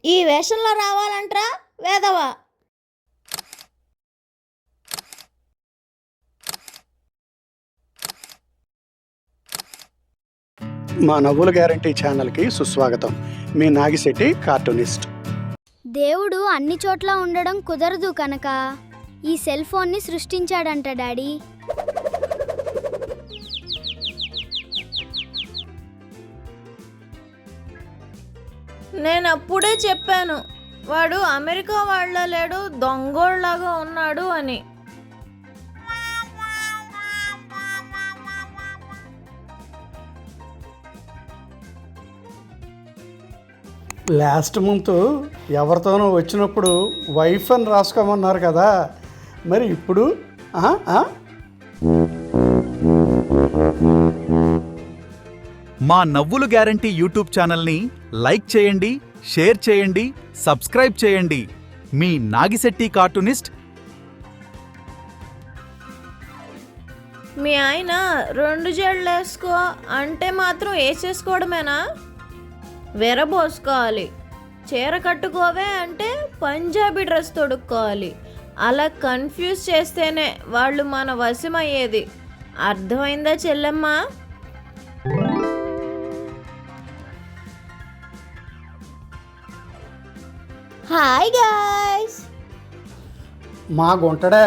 ఈ వేషంలో రావాలంట్రా వేదవా? మా నవ్వుల గ్యారంటీ ఛానల్కి సుస్వాగతం. మీ నాగిశెట్టి కార్టూనిస్ట్. దేవుడు అన్ని చోట్ల ఉండడం కుదరదు కనుక ఈ సెల్ ఫోన్ని సృష్టించాడంట డాడీ. నేను అప్పుడే చెప్పాను, వాడు అమెరికా వాళ్ళ లేడు, దొంగోళ్ళలాగా ఉన్నాడు అని. లాస్ట్ మంత్ ఎవరితోనో వచ్చినప్పుడు వైఫ్ అని రాసుకోమన్నారు కదా, మరి ఇప్పుడు మా నవ్వులు గ్యారంటీ యూట్యూబ్ ఛానల్ని లైక్ చేయండి, షేర్ చేయండి, సబ్స్క్రైబ్ చేయండి. మీ నాగిశెట్టి కార్టూనిస్ట్. మీ ఆయన 2 జడలు వేసుకో అంటే మాత్రం వేసేసుకోవడమేనా? వెరబోసుకోవాలి. చీర కట్టుకోవే అంటే పంజాబీ డ్రెస్ తొడుక్కోవాలి. అలా కన్ఫ్యూజ్ చేస్తేనే వాళ్ళు మన వశమయ్యేది. అర్థమైందా చెల్లెమ్మా? Hi guys. మా గుంటడే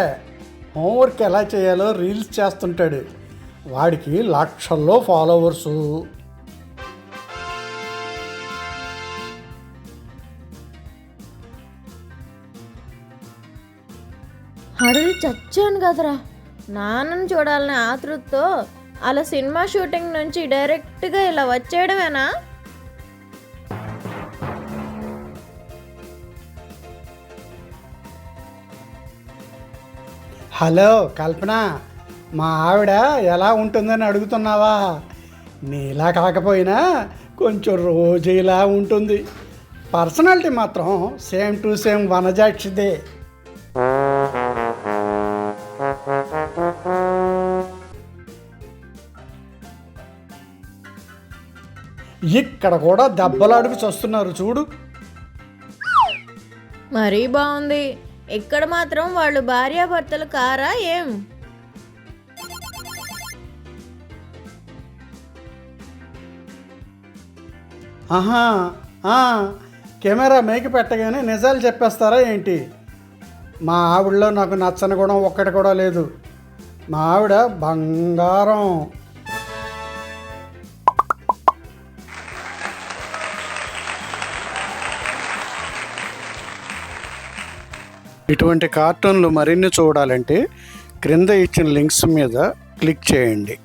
హోంవర్క్ ఎలా చేయాలో రీల్స్ చేస్తుంటాడు. వాడికి లక్షల్లో ఫాలోవర్సు. అడవి చచ్చాను కదరా, నాన్నని చూడాలని ఆతృతతో అలా సినిమా షూటింగ్ నుంచి డైరెక్ట్గా ఇలా వచ్చేయడమేనా? హలో కల్పన, మా ఆవిడ ఎలా ఉంటుందని అడుగుతున్నావా? నీలా కాకపోయినా కొంచెం రోజులా ఉంటుంది. పర్సనాలిటీ మాత్రం సేమ్ టు సేమ్ వనజాక్షిదే. ఇక్కడ కూడా దెబ్బలాడుకు చస్తున్నారు చూడు. మరీ బాగుంది. ఇక్కడ మాత్రం వాళ్ళు భార్యాభర్తలు కారా ఏం? ఆహా, కెమెరా మేకి పెట్టగానే నిజాలు చెప్పేస్తారా ఏంటి? మా ఆవిడలో నాకు నచ్చని గుణం ఒక్కటి కూడా లేదు. మా ఆవిడ బంగారం. ఇటువంటి కార్టూన్లు మరిన్ని చూడాలంటే క్రింద ఇచ్చిన లింక్స్ మీద క్లిక్ చేయండి.